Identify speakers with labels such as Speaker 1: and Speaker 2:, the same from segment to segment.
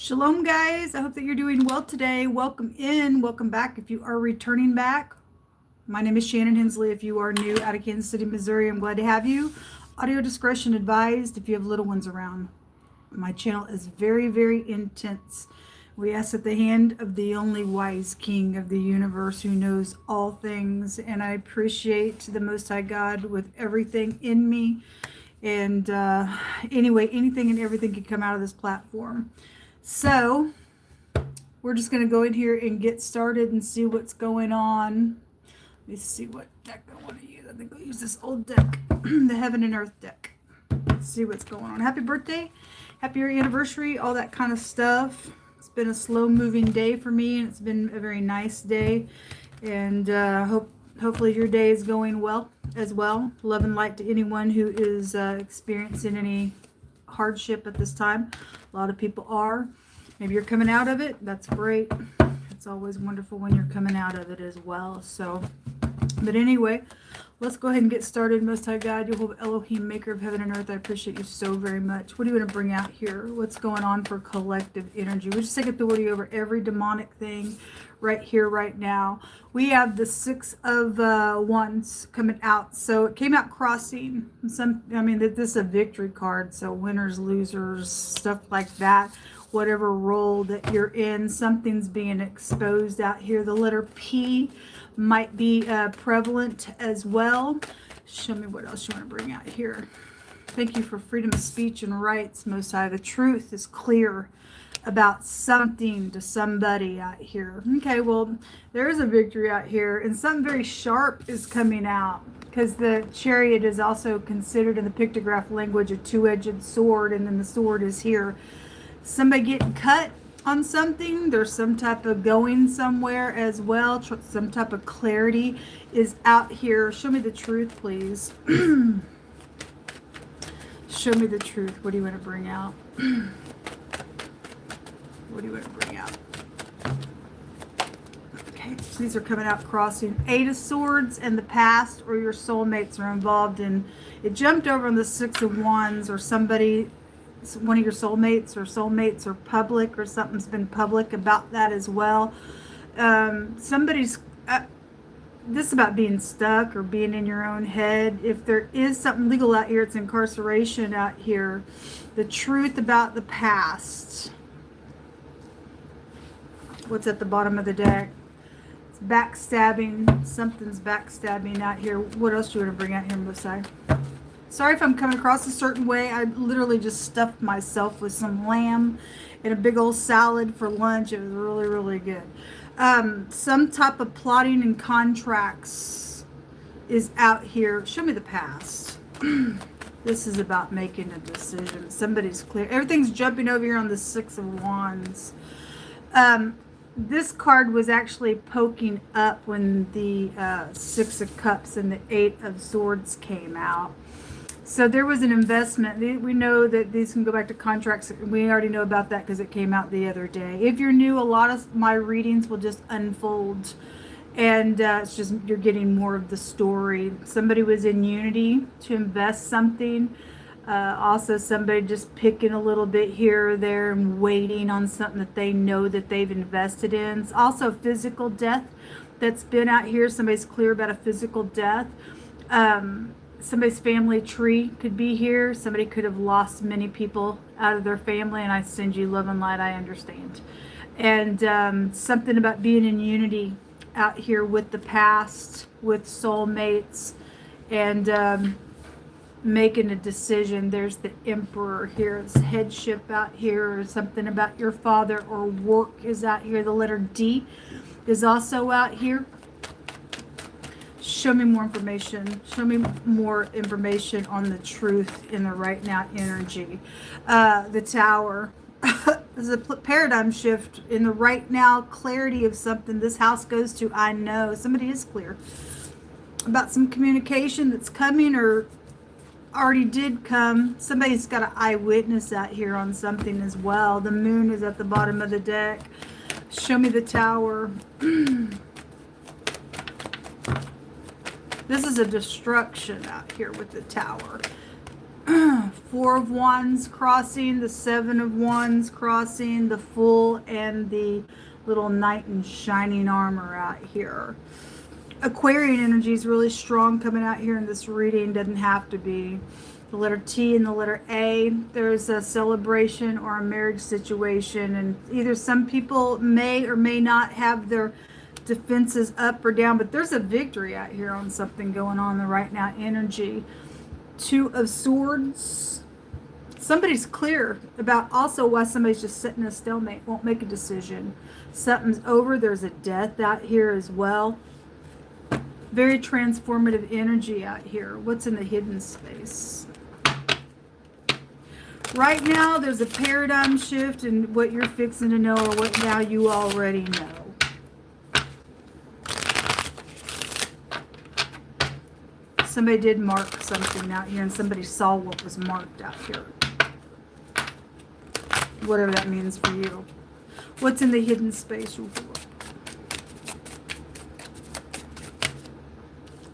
Speaker 1: Shalom, guys. I hope that you're doing well today. Welcome in. Welcome back if you are returning back. My name is Shannon Hensley. If you are new out of Kansas City, Missouri, I'm glad to have you. Audio discretion advised if you have little ones around. My channel is very, very intense. We ask at the hand of the only wise King of the universe who knows all things, and I appreciate the Most High God with everything in me. And anyway, anything and everything can come out of this platform. So we're just going to go in here and get started and see what's going on. Let me see what deck I want to use. I think I'll use this old deck, the Heaven and Earth deck. Let's see what's going on. Happy birthday, happy anniversary, all that kind of stuff. It's been a slow moving day for me, and it's been a very nice day. And hopefully your day is going well as well. Love and light to anyone who is experiencing any hardship at this time. A lot of people are. Maybe you're coming out of it. That's great. It's always wonderful when you're coming out of it as well. So, but anyway, let's go ahead and get started. Most High God, Jehovah Elohim, maker of heaven and earth, I appreciate you so very much. What do you want to bring out here? What's going on for collective energy? We just take authority over every demonic thing right here, right now. We have the Six of Wands coming out. So it came out crossing. This is a victory card. So winners, losers, stuff like that. Whatever role that you're in, something's being exposed out here. The letter P might be prevalent as well. Show me what else you want to bring out here. Thank you for freedom of speech and rights, Most High. The truth is clear about something to somebody out here. Okay, well, there is a victory out here, and something very sharp is coming out, because the Chariot is also considered in the pictograph language a two-edged sword, and then the sword is here. Somebody getting cut on something. There's some type of going somewhere as well. Some type of clarity is out here. Show me the truth, please. Show me the truth. What do you want to bring out? What do you want to bring out? Okay, so these are coming out crossing. Eight of Swords and the past, or your soulmates are involved in. It jumped over on the Six of Wands, or somebody, one of your soulmates or public, or something's been public about that as well. Somebody's this is about being stuck or being in your own head. If there is something legal out here, it's incarceration out here. The truth about the past. What's at the bottom of the deck? It's backstabbing. Something's backstabbing out here. What else do you want to bring out here, Mosai? Sorry if I'm coming across a certain way. I literally just stuffed myself with some lamb and a big old salad for lunch. It was really, really good. Some type of plotting and contracts is out here. Show me the past. This is about making a decision. Somebody's clear. Everything's jumping over here on the Six of Wands. This card was actually poking up when the Six of Cups and the Eight of Swords came out. So there was an investment. We know that these can go back to contracts. We already know about that because it came out the other day. If you're new, a lot of my readings will just unfold. And it's just you're getting more of the story. Somebody was in unity to invest something. Also, somebody just picking a little bit here or there and waiting on something that they know that they've invested in. It's also physical death that's been out here. Somebody's clear about a physical death. Somebody's family tree could be here. Somebody could have lost many people out of their family, and I send you love and light. I understand. And something about being in unity out here with the past, with soulmates, and making a decision. There's the Emperor here. It's headship out here, or something about your father or work is out here. The letter D is also out here. Show me more information. Show me more information on the truth in the right now energy. The Tower. There's a paradigm shift in the right now clarity of something. This house goes to I know. Somebody is clear about some communication that's coming or already did come. Somebody's got an eyewitness out here on something as well. The Moon is at the bottom of the deck. Show me the Tower. This is a destruction out here with the Tower. Four of Wands crossing, the Seven of Wands crossing, the Fool, and the little Knight in shining armor out here. Aquarian energy is really strong coming out here in this reading. Doesn't have to be. The letter T and the letter A. There's a celebration or a marriage situation, and either some people may or may not have their defenses up or down, but there's a victory out here on something going on in the right now energy. Two of Swords. Somebody's clear about also why somebody's just sitting in a stalemate, won't make a decision. Something's over. There's a death out here as well. Very transformative energy out here. What's in the hidden space? Right now, there's a paradigm shift in what you're fixing to know or what now you already know. Somebody did mark something out here and somebody saw what was marked out here. Whatever that means for you. What's in the hidden space?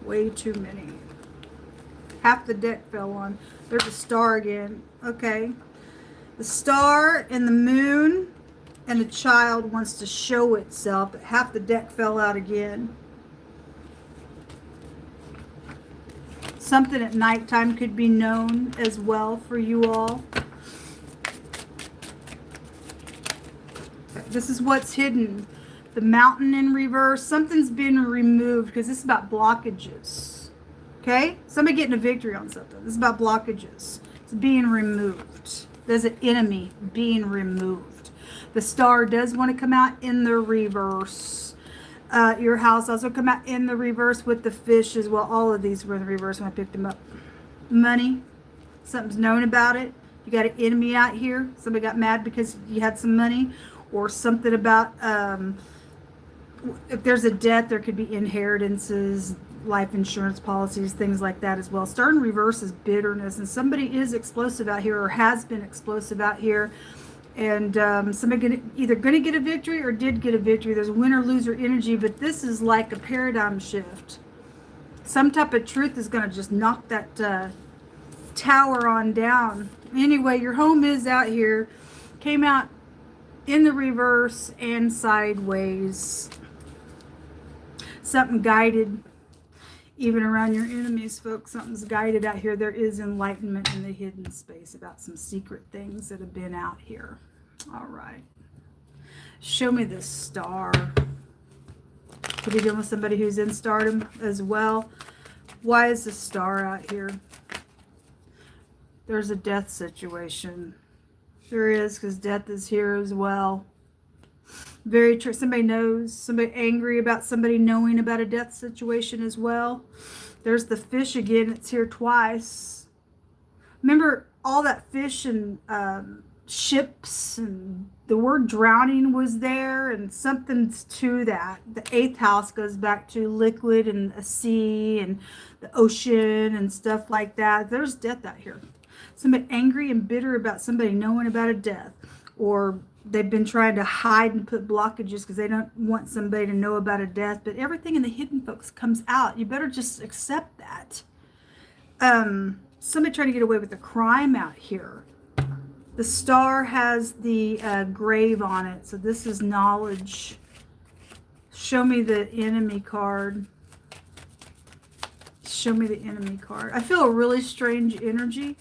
Speaker 1: Way too many. Half the deck fell on. There's a star again. Okay. The star and the moon and the child wants to show itself. But half the deck fell out again. Something at nighttime could be known as well for you all. This is what's hidden. The mountain in reverse. Something's been removed because this is about blockages. Okay? Somebody getting a victory on something. This is about blockages. It's being removed. There's an enemy being removed. The star does want to come out in the reverse. Your house also come out in the reverse with the fish as well. All of these were in the reverse when I picked them up. Money. Something's known about it. You got an enemy out here. Somebody got mad because you had some money. Or something about, if there's a death, there could be inheritances, life insurance policies, things like that as well. Star in reverse is bitterness. And somebody is explosive out here or has been explosive out here. And somebody either going to get a victory or did get a victory. There's winner-loser energy, but this is like a paradigm shift. Some type of truth is going to just knock that tower on down. Anyway, your home is out here. Came out in the reverse and sideways. Something guided. Even around your enemies, folks, something's guided out here. There is enlightenment in the hidden space about some secret things that have been out here. All right. Show me the star. Could be dealing with somebody who's in stardom as well. Why is the star out here? There's a death situation. There is, because death is here as well. Very true. Somebody knows, somebody angry about somebody knowing about a death situation as well. There's the fish again. It's here twice. Remember all that fish and ships and the word drowning was there and something's to that. The 8th house goes back to liquid and a sea and the ocean and stuff like that. There's death out here. Somebody angry and bitter about somebody knowing about a death, or they've been trying to hide and put blockages because they don't want somebody to know about a death. But everything in the hidden, folks, comes out. You better just accept that. Somebody trying to get away with a crime out here. The star has the grave on it. So this is knowledge. Show me the enemy card. Show me the enemy card. I feel a really strange energy.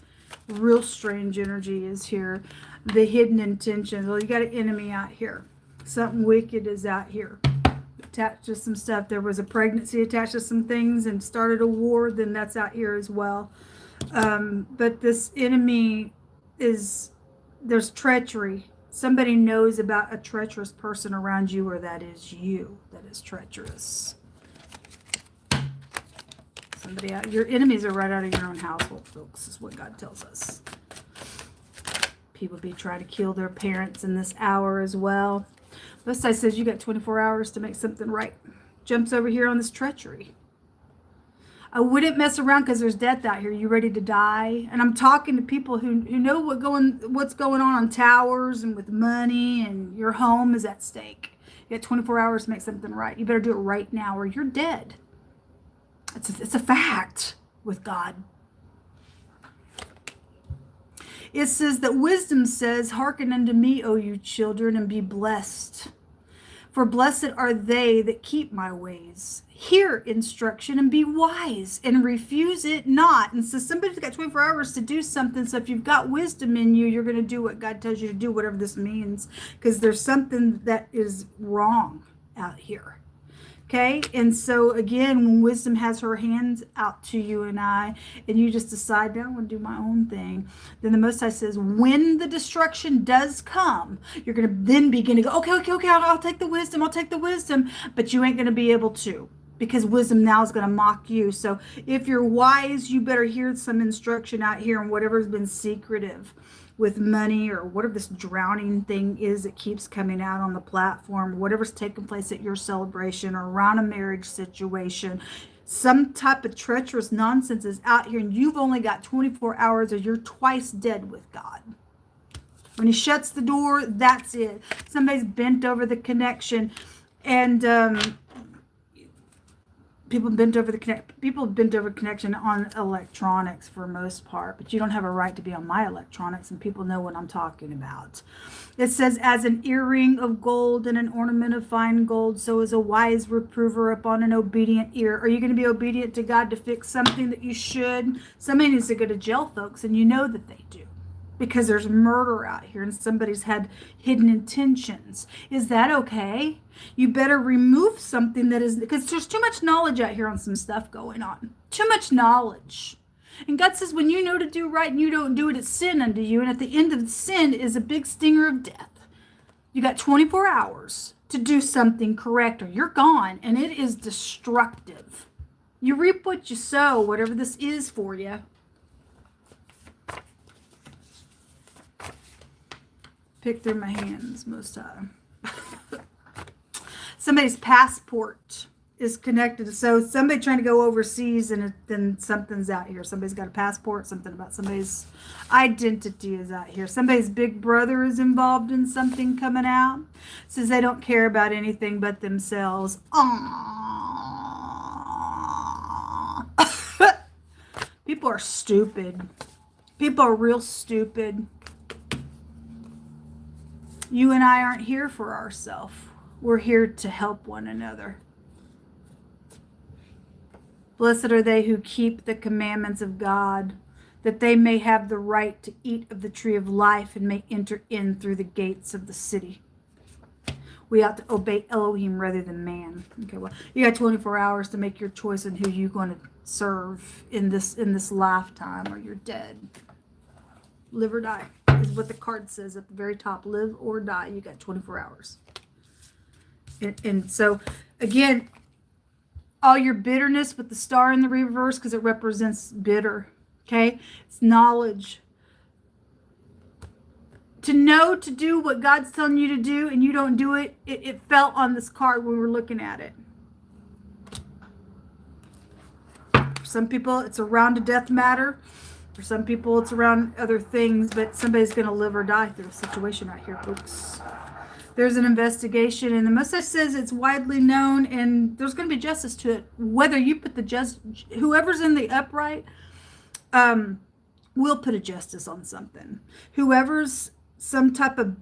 Speaker 1: Real strange energy is here. The hidden intentions. Well, you got an enemy out here. Something wicked is out here. Attached to some stuff. There was a pregnancy attached to some things and started a war. Then that's out here as well. But this enemy is, there's treachery. Somebody knows about a treacherous person around you, or that is you that is treacherous. Somebody out, your enemies are right out of your own household, folks, is what God tells us. People be trying to kill their parents in this hour as well. This side says you got 24 hours to make something right. Jumps over here on this treachery. I wouldn't mess around because there's death out here. You ready to die? And I'm talking to people who know what's going on towers and with money, and your home is at stake. You got 24 hours to make something right. You better do it right now or you're dead. It's a fact with God. It says that wisdom says, hearken unto me, O you children, and be blessed. For blessed are they that keep my ways. Hear instruction and be wise, and refuse it not. And so somebody's got 24 hours to do something. So if you've got wisdom in you, you're going to do what God tells you to do, whatever this means, because there's something that is wrong out here. Okay, and so again, when wisdom has her hands out to you and I, and you just decide, no, I want to do my own thing, then the Most High says, when the destruction does come, you're going to then begin to go, okay, I'll take the wisdom, but you ain't going to be able to, because wisdom now is going to mock you. So if you're wise, you better hear some instruction out here, and whatever's been secretive with money, or whatever this drowning thing is that keeps coming out on the platform, whatever's taking place at your celebration or around a marriage situation, some type of treacherous nonsense is out here, and you've only got 24 hours or you're twice dead with God. When he shuts the door, that's it. Somebody's bent over the connection, and people have bent over connection on electronics for most part, but you don't have a right to be on my electronics, and people know what I'm talking about. It says, as an earring of gold and an ornament of fine gold, so is a wise reprover upon an obedient ear. Are you going to be obedient to God to fix something that you should? Somebody needs to go to jail, folks, and you know that they do, because there's murder out here and somebody's had hidden intentions. Is that okay? You better remove something that is, because there's too much knowledge out here on some stuff going on. Too much knowledge. And God says, when you know to do right and you don't do it, it's sin unto you. And at the end of the sin is a big stinger of death. You got 24 hours to do something correct, or you're gone, and it is destructive. You reap what you sow, whatever this is for you. Pick through my hands most time. Somebody's passport is connected. So somebody trying to go overseas, and then something's out here. Somebody's got a passport, something about somebody's identity is out here. Somebody's big brother is involved in something coming out. Says they don't care about anything but themselves. Aww. People are stupid. People are real stupid. You and I aren't here for ourselves. We're here to help one another. Blessed are they who keep the commandments of God, that they may have the right to eat of the tree of life and may enter in through the gates of the city. We ought to obey Elohim rather than man. Okay, well, you got 24 hours to make your choice on who you're going to serve in this lifetime, or you're dead. Live or die is what the card says at the very top. Live or die. You got 24 hours. And so, again, all your bitterness with the star in the reverse, because it represents bitter. Okay? It's knowledge. To know to do what God's telling you to do and you don't do it, it fell on this card when we were looking at it. For some people, it's around a death matter. For some people, it's around other things, but somebody's going to live or die through a situation right here, folks. There's an investigation, and the Most High says it's widely known, and there's going to be justice to it. Whether you put the whoever's in the upright, will put a justice on something. Whoever's some type of,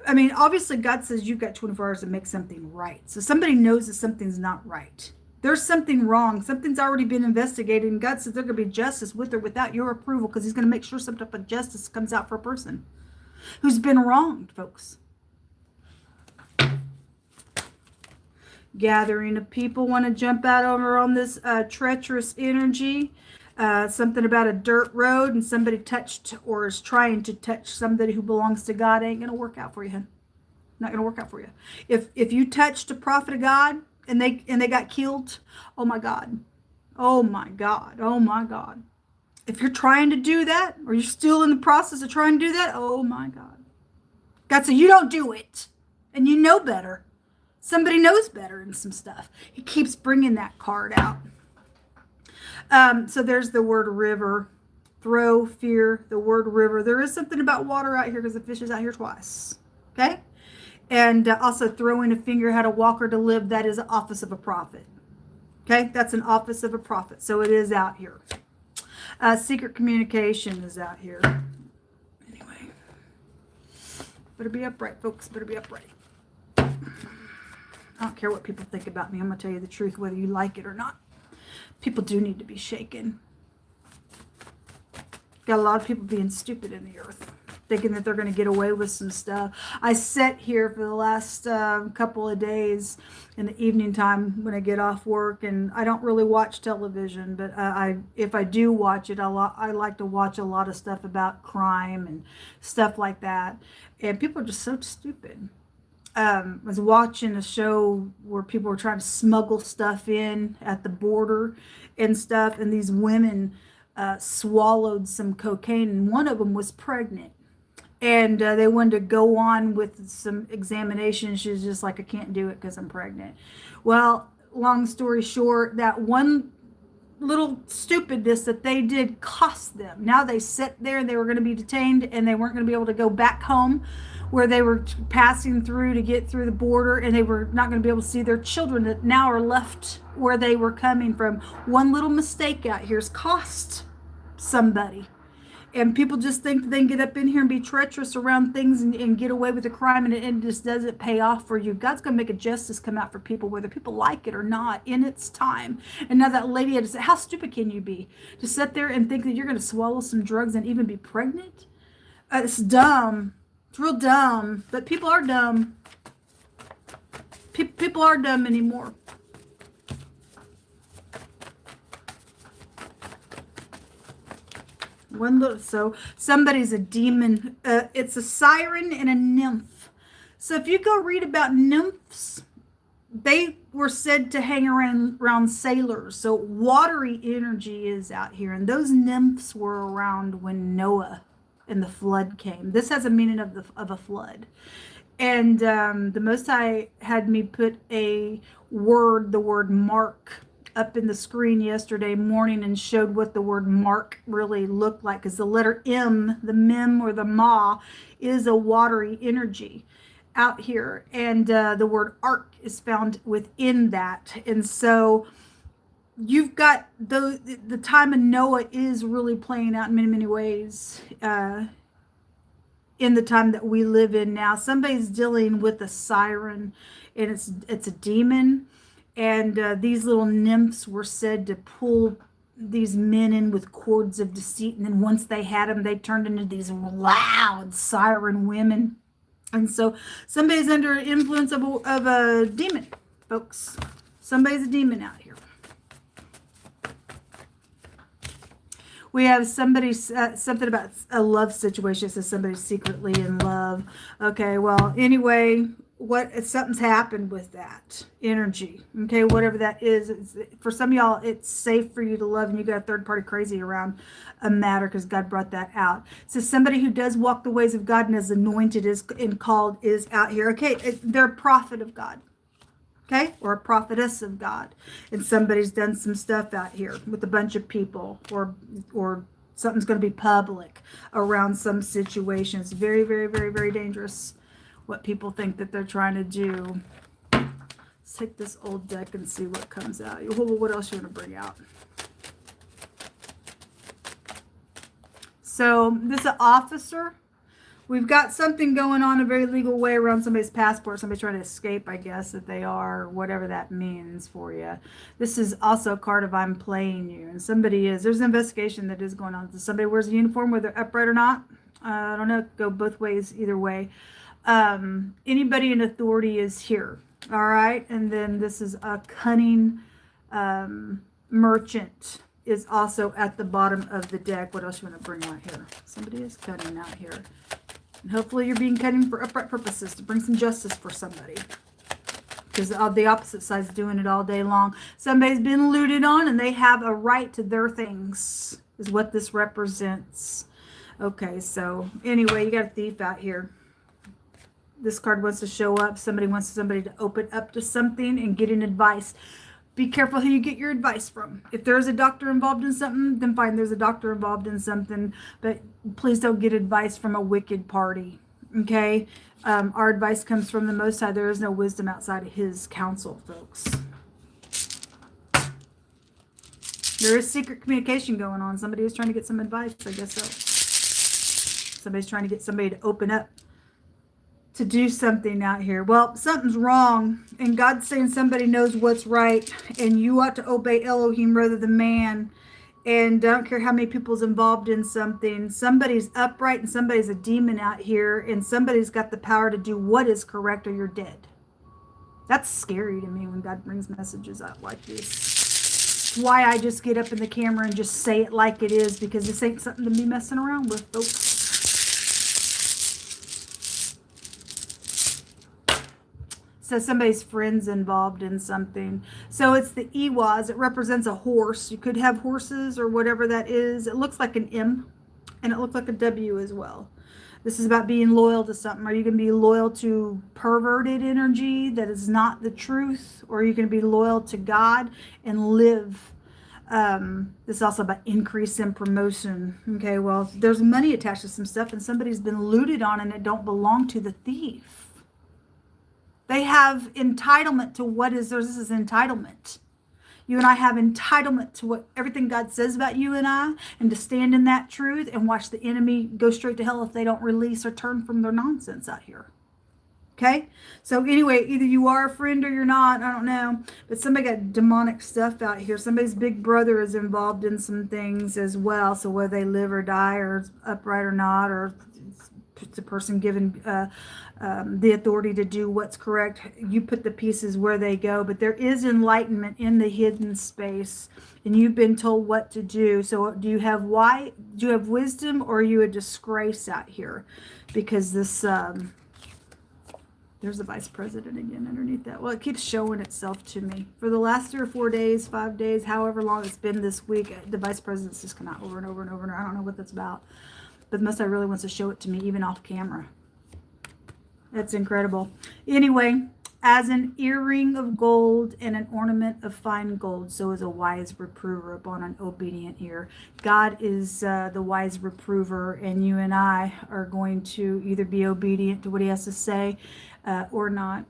Speaker 1: obviously God says you've got 24 hours to make something right. So somebody knows that something's not right. There's something wrong. Something's already been investigated, and God says there's going to be justice with or without your approval, because he's going to make sure some type of justice comes out for a person who's been wronged, folks. Gathering of people want to jump out over on this treacherous energy. Something about a dirt road, and somebody touched or is trying to touch somebody who belongs to God. Ain't going to work out for you, hun. Not going to work out for you. If you touched a prophet of God and they got killed, oh my God. Oh my God. Oh my God. If you're trying to do that, or you're still in the process of trying to do that, oh my God. God said, you don't do it. And you know better. Somebody knows better in some stuff. He keeps bringing that card out. So there's the word river. Throw, fear, the word river. There is something about water out here, because the fish is out here twice. Okay? And also throwing a finger, how to walk or to live. That is the office of a prophet. Okay? That's an office of a prophet. So it is out here. Secret communication is out here. Better be upright, folks. Better be upright. I don't care what people think about me. I'm going to tell you the truth, whether you like it or not. People do need to be shaken. Got a lot of people being stupid in the earth, thinking that they're going to get away with some stuff. I sat here for the last couple of days in the evening time when I get off work, and I don't really watch television, but if I do watch it, I like to watch a lot of stuff about crime and stuff like that. And people are just so stupid. I was watching a show where people were trying to smuggle stuff in at the border and stuff, and these women swallowed some cocaine, and one of them was pregnant. And they wanted to go on with some examination. She was just like, I can't do it because I'm pregnant. Well, long story short, that one little stupidness that they did cost them. Now they sat there and they were going to be detained, and they weren't going to be able to go back home where they were passing through to get through the border, and they were not going to be able to see their children that now are left where they were coming from. One little mistake out here has cost somebody. And people just think that they can get up in here and be treacherous around things and get away with the crime, and it just doesn't pay off for you. God's going to make a justice come out for people, whether people like it or not, in its time. And now that lady had to say, how stupid can you be to sit there and think that you're going to swallow some drugs and even be pregnant? It's dumb. It's real dumb. But people are dumb. People are dumb anymore. So somebody's a demon. It's a siren and a nymph. So if you go read about nymphs, they were said to hang around sailors. So watery energy is out here, and those nymphs were around when Noah and the flood came. This has a meaning of a flood. And the Most High had me put the word mark, up in the screen yesterday morning, and showed what the word mark really looked like, because the letter M, the mem or the ma, is a watery energy out here, and the word ark is found within that. And so you've got the time of Noah is really playing out in many ways in the time that we live in now. Somebody's dealing with a siren, and it's a demon. And these little nymphs were said to pull these men in with cords of deceit. And then once they had them, they turned into these loud siren women. And so somebody's under influence of a demon, folks. Somebody's a demon out here. We have somebody, something about a love situation. It says somebody's secretly in love. Okay, well, anyway, something's happened with that energy. Okay, whatever that is. For some of y'all, it's safe for you to love, and you got a third party crazy around a matter because God brought that out. So somebody who does walk the ways of God and is anointed and called is out here. Okay, they're a prophet of God. Okay, or a prophetess of God, and somebody's done some stuff out here with a bunch of people, or something's going to be public around some situation. It's very, very, very, very dangerous what people think that they're trying to do. Let's take this old deck and see what comes out. What else you want to bring out? So this is an officer. We've got something going on a very legal way around somebody's passport. Somebody trying to escape, I guess, that they are, whatever that means for you. This is also a card of I'm playing you. And there's an investigation that is going on. So somebody wears a uniform, whether upright or not. I don't know, go both ways, either way. Anybody in authority is here. All right. And then this is a cunning merchant is also at the bottom of the deck. What else you want to bring out here? Somebody is cunning out here. And hopefully you're being cunning for upright purposes, to bring some justice for somebody. Because the opposite side's doing it all day long. Somebody's been looted on, and they have a right to their things, is what this represents. Okay, so anyway, you got a thief out here. This card wants to show up. Somebody wants somebody to open up to something and getting advice. Be careful who you get your advice from. If there's a doctor involved in something, then fine, there's a doctor involved in something. But please don't get advice from a wicked party. Okay? Our advice comes from the Most High. There is no wisdom outside of His counsel, folks. There is secret communication going on. Somebody is trying to get some advice. I guess so. Somebody's trying to get somebody to open up to do something out here. Well, something's wrong, and God's saying somebody knows what's right, and you ought to obey Elohim rather than man. And I don't care how many people's involved in something. Somebody's upright and somebody's a demon out here, and somebody's got the power to do what is correct, or you're dead. That's scary to me when God brings messages out like this. It's why I just get up in the camera and just say it like it is, because this ain't something to be messing around with, folks. So somebody's friend's involved in something. So it's the Iwas. It represents a horse. You could have horses or whatever that is. It looks like an M, and it looks like a W as well. This is about being loyal to something. Are you going to be loyal to perverted energy that is not the truth? Or are you going to be loyal to God and live? This is also about increase in promotion. Okay, well, there's money attached to some stuff, and somebody's been looted on, and it don't belong to the thief. They have entitlement to what is theirs. This is entitlement. You and I have entitlement to what everything God says about you and I, and to stand in that truth and watch the enemy go straight to hell if they don't release or turn from their nonsense out here. Okay? So anyway, either you are a friend or you're not. I don't know. But somebody got demonic stuff out here. Somebody's big brother is involved in some things as well. So whether they live or die or upright or not, or it's a person given the authority to do what's correct, you put the pieces where they go. But there is enlightenment in the hidden space, and you've been told what to do. So do you have wisdom, or are you a disgrace out here? Because this there's the vice president again underneath that. Well, it keeps showing itself to me for the last 3 or 4 days, 5 days, however long it's been this week. The vice president's just come out over and over and over, and I don't know what that's about. But the Most High really wants to show it to me, even off camera. That's incredible. Anyway, as an earring of gold and an ornament of fine gold, so is a wise reprover upon an obedient ear. God is the wise reprover, and you and I are going to either be obedient to what he has to say or not.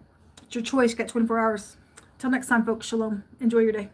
Speaker 1: It's your choice. You got 24 hours. Till next time, folks. Shalom. Enjoy your day.